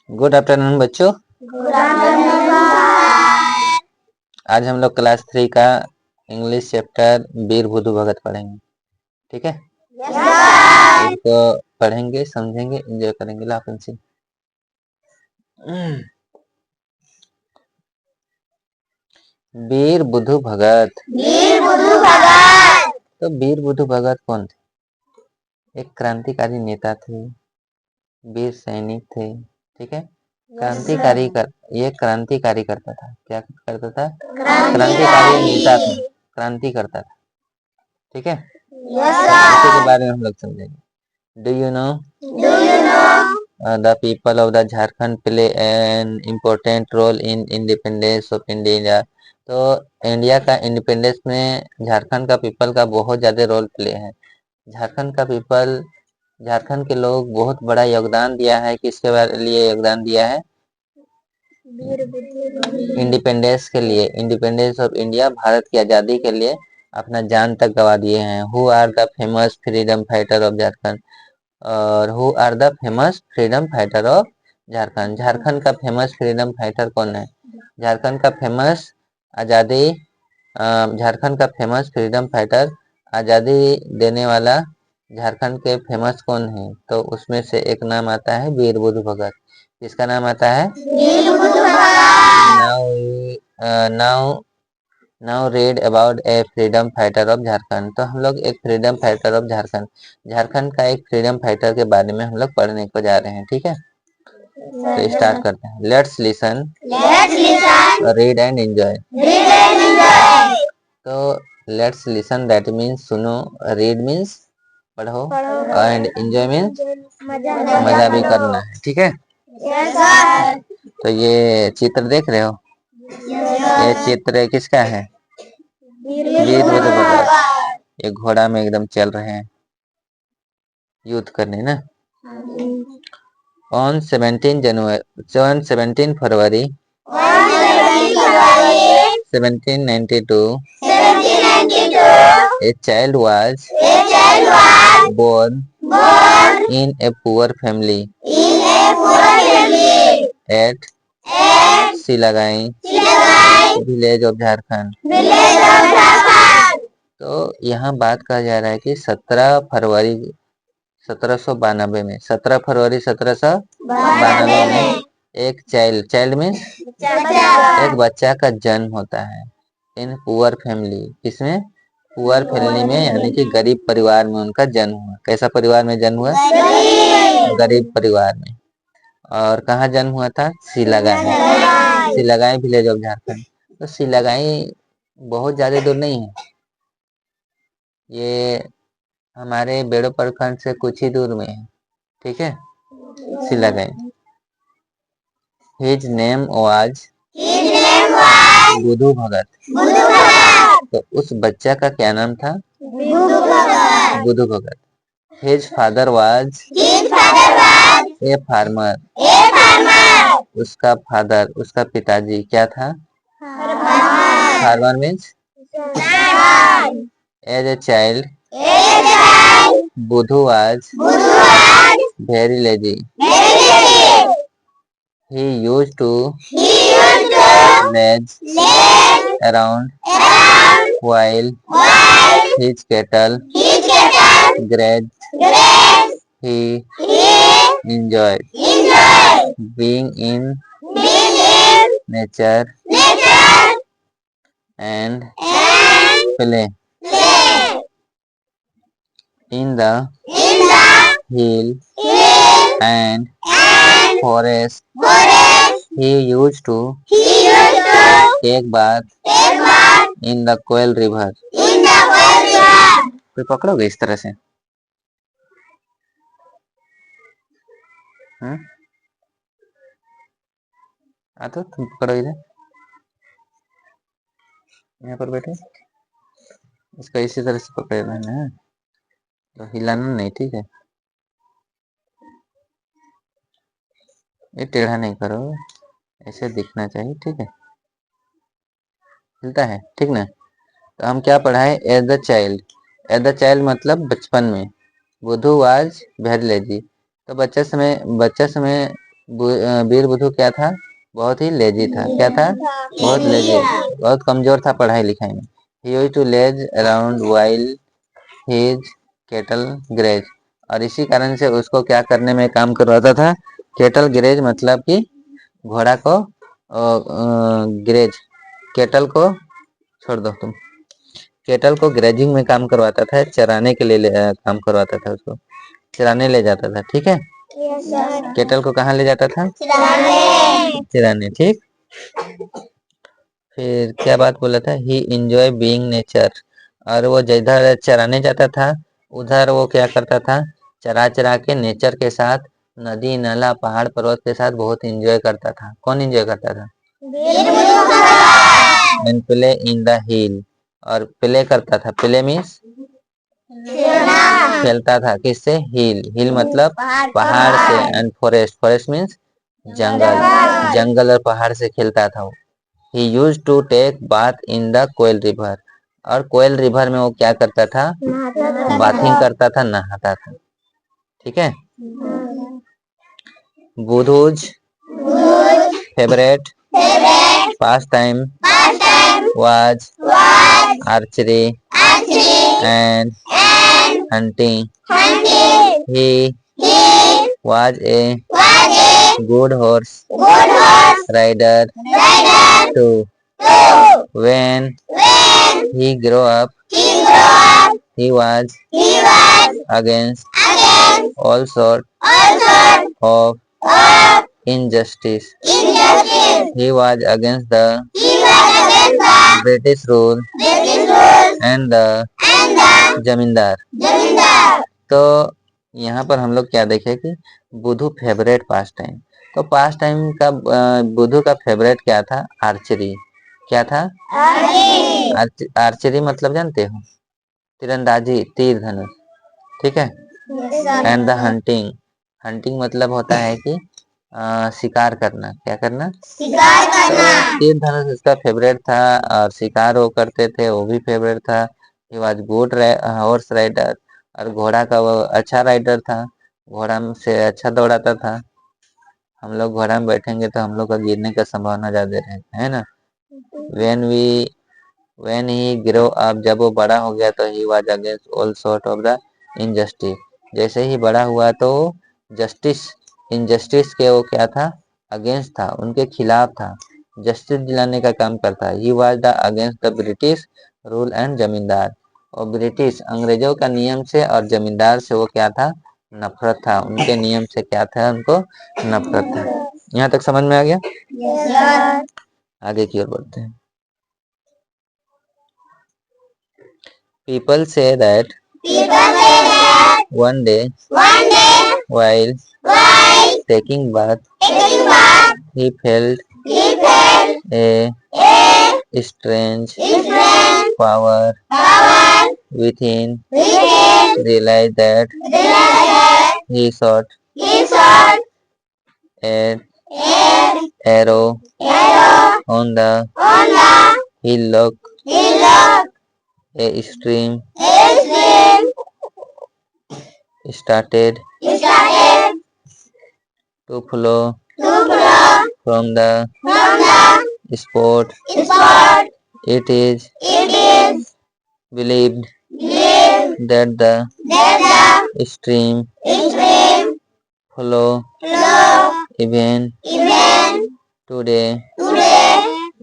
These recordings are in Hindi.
गुड आफ्टरनून बच्चों। Good afternoon. आज हम लोग क्लास 3 का इंग्लिश चैप्टर वीर बुधु भगत पढ़ेंगे। ठीक है, यस सर। इसको पढ़ेंगे, समझेंगे, एंजॉय करेंगे। लाफन सी वीर बुधु भगत। वीर बुधु भगत। तो वीर बुधु भगत कौन थे? एक क्रांतिकारी नेता थे, वीर सैनिक थे। ठीक है, क्रांतिकारी ये क्रांतिकारी करता था। क्या करता था? क्रांतिकारी नेता था, क्रांति करता था। ठीक है, इसी के बारे में हम लोग समझेंगे। Do you know the people of the Jharkhand play an important role in independence of India. तो इंडिया का इंडिपेंडेंस में झारखंड का पीपल का बहुत ज्यादा रोल प्ले है। झारखंड का पीपल, झारखंड के लोग बहुत बड़ा योगदान दिया है। किसके लिए योगदान दिया है? इंडिपेंडेंस के लिए, इंडिपेंडेंस ऑफ इंडिया, भारत की आजादी के लिए अपना जान तक गवा दिए हैं। Who are the famous freedom fighter of Jharkhand? और who are the famous freedom fighter of Jharkhand? Jharkhand का फेमस फ्रीडम फाइटर कौन है? झारखंड का फेमस आजादी, झारखंड का फेमस फ्रीडम फाइटर, आजादी देने वाला झारखंड के फेमस कौन है? तो उसमें से एक नाम आता है वीर बुधु भगत। किसका नाम आता है? Veer Budhu Bhagat. Now read about a freedom fighter of Jharkhand. तो हम लोग एक freedom fighter of Jharkhand, Jharkhand का एक फ्रीडम फाइटर के बारे में हम लोग पढ़ने को जा रहे हैं। ठीक है, तो स्टार्ट करते हैं। Let's listen, read and enjoy. तो लेट्स लिसन दैट मीन्स सुनो, रीड मीन्स पढ़ो, एंड एंजॉय मीन्स मजा भी करना है। ठीक है, तो ये चित्र देख रहे हो? ये चित्र किसका है? वीर बुधु भगत। ये घोड़ा में एकदम चल रहे हैं, युद्ध करने ना। On 17 February 1792 a child was born in a poor family at Silagai village of Jharkhand. तो यहाँ बात कहा जा रहा है कि 17 फरवरी 1792 में, 17 फरवरी 1792 में एक चाइल्ड में एक बच्चा का जन्म होता है इन पुअर फैमिली। किसमें? पुअर फैमिली में, यानी कि गरीब परिवार में उनका जन्म हुआ। कैसा परिवार में जन्म हुआ? गरीब परिवार में। और कहाँ जन्म हुआ था? सिलागाई, सिलागाई विलेज ऑफ झारखंड। तो सिलागाई बहुत ज्यादा दूर नहीं है, ये हमारे बेड़ो प्रखंड से कुछ ही दूर में है। ठीक है, Silagai. His name was Budhu Bhagat. तो उस बच्चा का क्या नाम था? Budhu Bhagat. His father was a farmer. उसका फादर, उसका पिताजी क्या था? Farmer means. As a child Budhu was very lazy. He used to ledge around while his cattle grazed. He enjoyed being in nature and play in the hill and forest. He used to take bath in the Koel river. कोई पकड़ोगे इस तरह से? तो तुम पकड़ो इधर, यहाँ पर बैठो, इसको इसी तरह से पकड़ लेना है, तो हिलाना नहीं। ठीक है, ये टेढ़ा नहीं करो, ऐसे दिखना चाहिए। ठीक है, हिलता है, ठीक ना? तो हम क्या पढ़ाए? As the child. As the child मतलब बचपन में। Budhu was very lazy. तो बच्चा समय वीर बुद्धू क्या था? बहुत ही लेजी था। क्या था? बहुत लेजी, बहुत कमजोर था पढ़ाई लिखाई में। He used to laze around while his cattle graze, और इसी कारण से उसको क्या करने में काम करवाता था? केटल ग्रेज मतलब कि घोड़ा को ग्रेज, केटल को छोड़ दो तुम, केटल को ग्रेजिंग में काम करवाता था, चराने के लिए काम करवाता था, उसको चराने ले जाता था। ठीक है, केटल को कहाँ ले जाता था? चराने। ठीक, फिर क्या बात बोला था? ही इंजॉय बीइंग नेचर, और वो जिधर चराने जाता था उधर वो क्या करता था? चरा चरा के नेचर के साथ, नदी नाला पहाड़ पर्वत के साथ बहुत इंजॉय करता था। कौन इंजॉय करता था? एंड प्ले इन द हिल, और प्ले करता था। प्ले मीन्स खेलता था। किससे? हिल, हिल मतलब पहाड़ से। एंड फॉरेस्ट, फॉरेस्ट मीन्स जंगल, जंगल और पहाड़ से खेलता था वो। He use to take bath in the Koel river, और कोयल रिवर में वो क्या करता था? बाथिंग करता था, नहाता था। ठीक है, Budhu's favourite pastime was archery and hunting. He was a good horse rider too. When he grew up, he was against all sorts of injustice. He was against the British rule and the जमींदार। तो यहाँ पर हम लोग क्या देखे कि बुद्धू फेवरेट पास टाइम, तो पास टाइम का बुद्धू का फेवरेट क्या था? आर्चरी। क्या था? आर्चरी मतलब जानते हो? तीरंदाजी, तीर धनुष। ठीक है, एंड द हंटिंग, हंटिंग मतलब होता है कि शिकार करना। क्या करना? तीर धनुष उसका फेवरेट था, और शिकार वो करते थे, वो भी फेवरेट था। He was good horse rider, और घोड़ा का वो अच्छा राइडर था, घोड़ा से अच्छा दौड़ाता था। हम लोग घोड़ा में बैठेंगे तो हम लोग का गिरने का संभावना ज्यादा रहता है ना। वेन ही ग्रो अप, जब वो बड़ा हो गया तो he was against all sort of the injustice, जैसे ही बड़ा हुआ तो जस्टिस, इनजस्टिस के वो क्या था? अगेंस्ट था, उनके खिलाफ था, जस्टिस दिलाने का काम करता। He was the against the British rule and जमींदार, और ब्रिटिश अंग्रेजों का नियम से और जमींदार से वो क्या था? नफरत था, उनके नियम से क्या था? उनको नफरत था। यहाँ तक समझ में आ गया? आगे की ओर बढ़ते हैं। People say that one day while taking bath, he felt a strange power within, realized that he shot an arrow on the hillock. A stream started to flow from the spot. It is believed that the stream flow even today.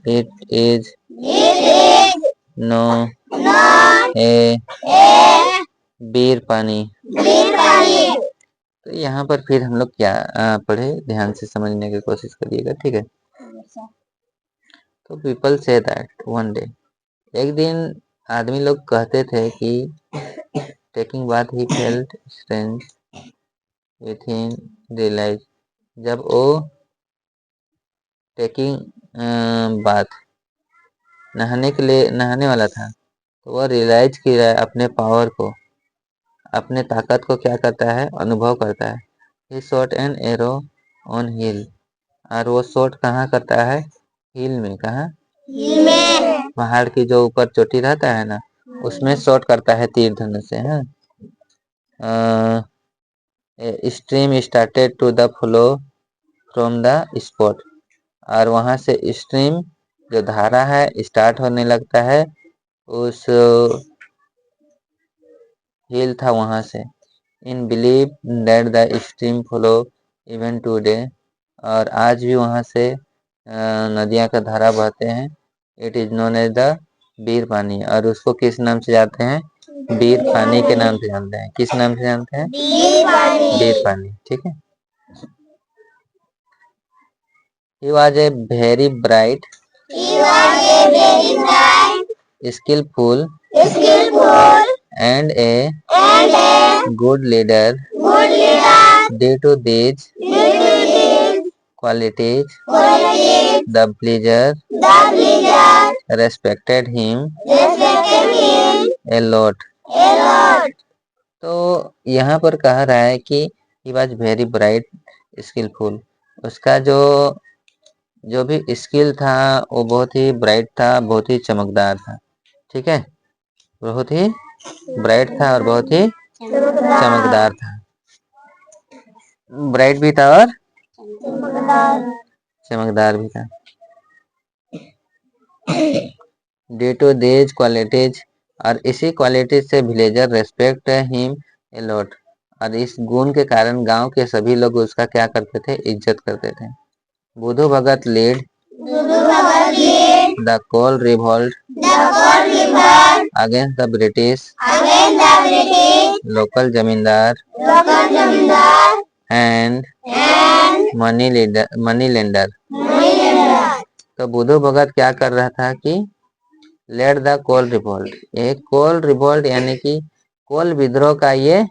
It is known a बीर पानी। तो यहाँ पर फिर हम लोग क्या पढ़े, ध्यान से समझने की कोशिश करिएगा। ठीक है, तो people say that one day, एक दिन आदमी लोग कहते थे कि taking bath he felt strange within realise, जब वो टेकिंग बाथ नहाने के लिए नहाने वाला था तो वह रियलाइज किया अपने पावर को, अपने ताकत को क्या करता है? अनुभव करता है। He shot an arrow on hill, और वो शॉट कहाँ करता है? हिल में। कहाँ? पहाड़ की जो ऊपर चोटी रहता है ना, उसमें शॉट करता है तीर धनुष से। हाँ, stream started to the flow from the spot, और वहां से स्ट्रीम जो धारा है स्टार्ट होने लगता है उस हिल था वहां से। In believe that the stream flow even today, और आज भी वहां से नदियां का धारा बहते हैं। It is known as the Bir Pani, और उसको किस नाम से जानते हैं? बीर पानी के नाम से जानते हैं। किस नाम से जानते हैं? बीर पानी। ठीक है। He was a very bright, skillful, and a good leader. Due to these qualities, the villagers respected him a lot. तो यहाँ पर कह रहा है कि he was very bright, skillful. उसका जो भी स्किल था वो बहुत ही ब्राइट था, बहुत ही चमकदार था। ठीक है, बहुत ही ब्राइट था और बहुत ही चमकदार था। ब्राइट भी था और चमकदार भी था। ड्यू टू दीज क्वालिटीज, और इसी क्वालिटीज से villager respect him a lot, और इस गुण के कारण गांव के सभी लोग उसका क्या करते थे? इज्जत करते थे। Budhu Bhagat lead the Kol revolt against the British local zamindar and money lender. तो बुधु भगत क्या कर रहा था कि लेड द कोल रिवोल्ट, एक कोल रिवोल्ट यानी कि कोल विद्रोह का ये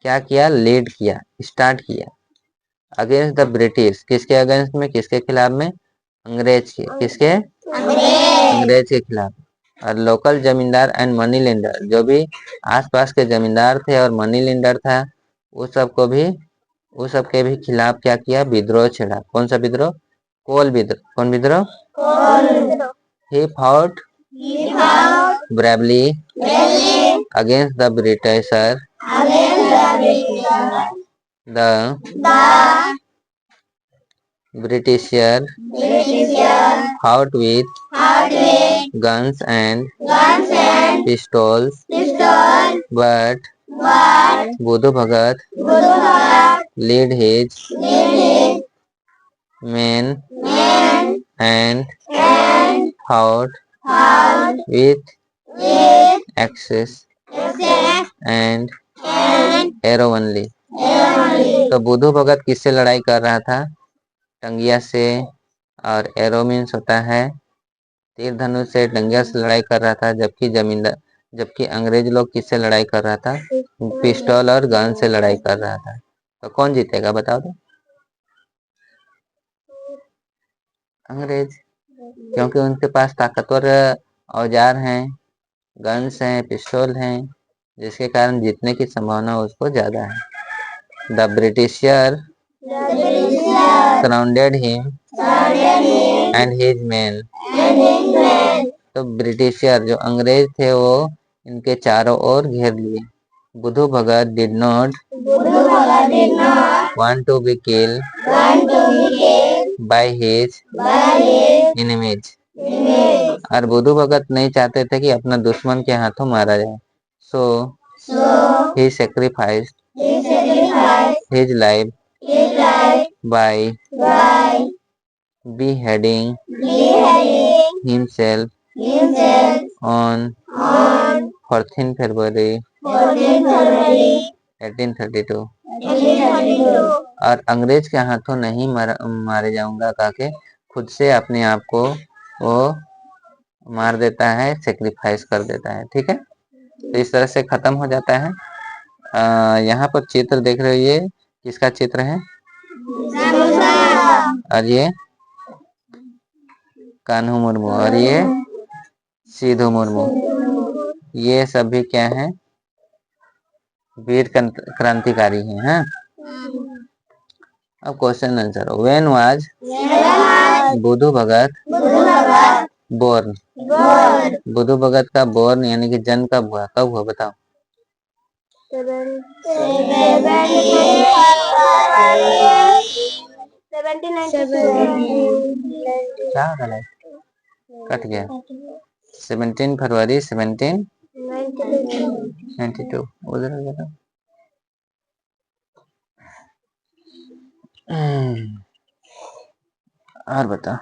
क्या किया? लीड किया, स्टार्ट किया। अगेंस्ट द ब्रिटिश, किसके अगेंस्ट में? किसके खिलाफ में? अंग्रेज के। किसके? अंग्रेज के खिलाफ। और local zamindar and money lender, जो भी आसपास के जमींदार थे और मनी लेंडर था, उस सबके भी खिलाफ क्या किया? विद्रोह छेड़ा। कौन सा विद्रोह? कोल विद्रोह। कौन विद्रोह? He fought bravely against the Britisher. The Britisher fought with guns and pistols, but Budhu Bhagat led his men and fought with axes and arrow only. तो बुधु भगत किससे लड़ाई कर रहा था? टंगिया से, और एरो मीन्स होता है तीर धनुष से, टंगिया से लड़ाई कर रहा था। जबकि अंग्रेज लोग किससे लड़ाई कर रहा था? पिस्टल और गन से लड़ाई कर रहा था। तो कौन जीतेगा बताओ तो? अंग्रेज, क्योंकि उनके पास ताकतवर औजार हैं, गन्स हैं, पिस्टल हैं, जिसके कारण जीतने की संभावना उसको ज्यादा है। The Britisher surrounded him and his man. तो ब्रिटिशर जो अंग्रेज थे वो इनके चारों ओर घेर लिए। Budhu Bhagat did not want to be killed by his enemies, और बुधु भगत नहीं चाहते थे कि अपना दुश्मन के हाथों मारा जाए। सो ही sacrificed his life by beheading himself on 14 February 1832। और अंग्रेज के हाथों नहीं मारे जाऊंगा कहके खुद से अपने आप को वो मार देता है, सेक्रीफाइस कर देता है। ठीक है, तो इस तरह से खत्म हो जाता है। यहाँ पर चित्र देख रहे हो, ये किसका चित्र है? और ये कान्हू मुर्मू, और ये सिद्धू मुर्मू। ये सभी क्या हैं? वीर क्रांतिकारी हैं। हाँ, अब question answer. When was Budhu Bhagat born? Budhu Bhagat का बोर्न यानी कि जन्म कब हुआ? कब हुआ बताओ? 17 क्या गलत कट गया 17 फरवरी 1792 उधर हो गया। और बता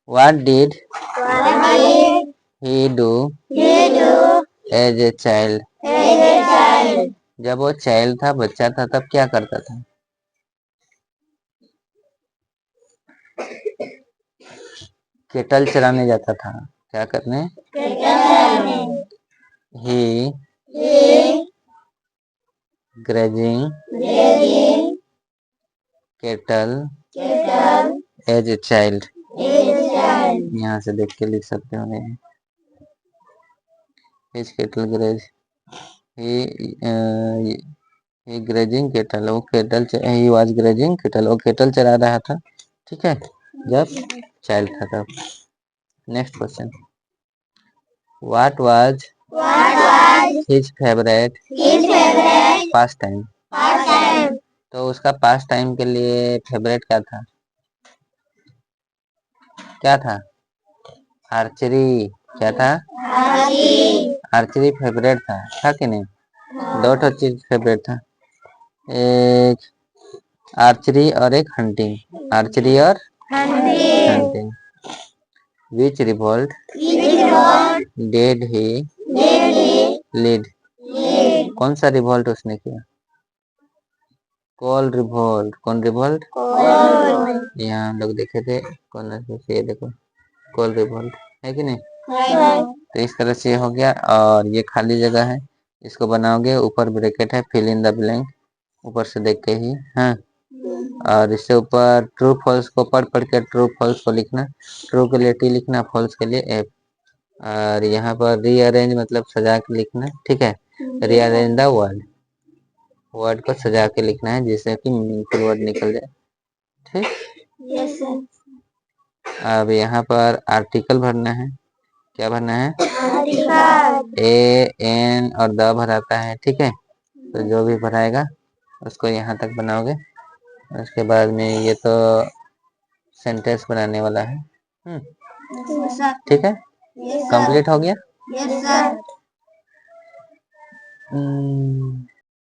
What did he do as a child? जब वो चाइल्ड था बच्चा था तब क्या करता था? केटल चराने जाता था। क्या करने? He grazing cattle as a child. यहाँ से देख के लिख सकते हो नहीं। His cattle graze. He grazing cattle. वो cattle he was grazing cattle. वो cattle चरा रहा था। ठीक है जब चाइल्ड था तब। Next question What was his favorite past time? तो उसका पास्ट टाइम के लिए फेवरेट क्या था? क्या था? आर्चरी। क्या था? आर्चरी फेवरेट था कि नहीं? दो तो चीज फेवरेट था, एक आर्चरी और एक हंटिंग। आर्चरी और hunting. Which revolt did he lead? कौन सा रिवोल्ट उसने किया? कोल रिवोल्ट। कौन रिवोल्ट? यहाँ हम लोग देखे थे कौन से, ये देखो कोल रिवोल्ट है कि नहीं? तो इस तरह से हो गया। और ये खाली जगह है, इसको बनाओगे, ऊपर ब्रैकेट है, फिल इन द ब्लैंक, ऊपर से देख के ही। हाँ, और इससे ऊपर ट्रू फॉल्स को पढ़ के ट्रू फॉल्स को लिखना, ट्रू के लिए टी लिखना, फॉल्स के लिए एफ। और यहाँ पर रीअरेंज मतलब सजा के लिखना। ठीक है, रीअरेंज द वर्ड, वर्ड को सजा के लिखना है जिससे कि मीनिंगफुल वर्ड निकल जाए। ठीक, अब यहाँ पर आर्टिकल भरना है। क्या भरना है? ए एन और द भराता है। ठीक है, तो जो भी भराएगा उसको यहाँ तक बनाओगे। उसके बाद में ये तो सेंटेंस बनाने वाला है। ठीक है, कंप्लीट हो गया।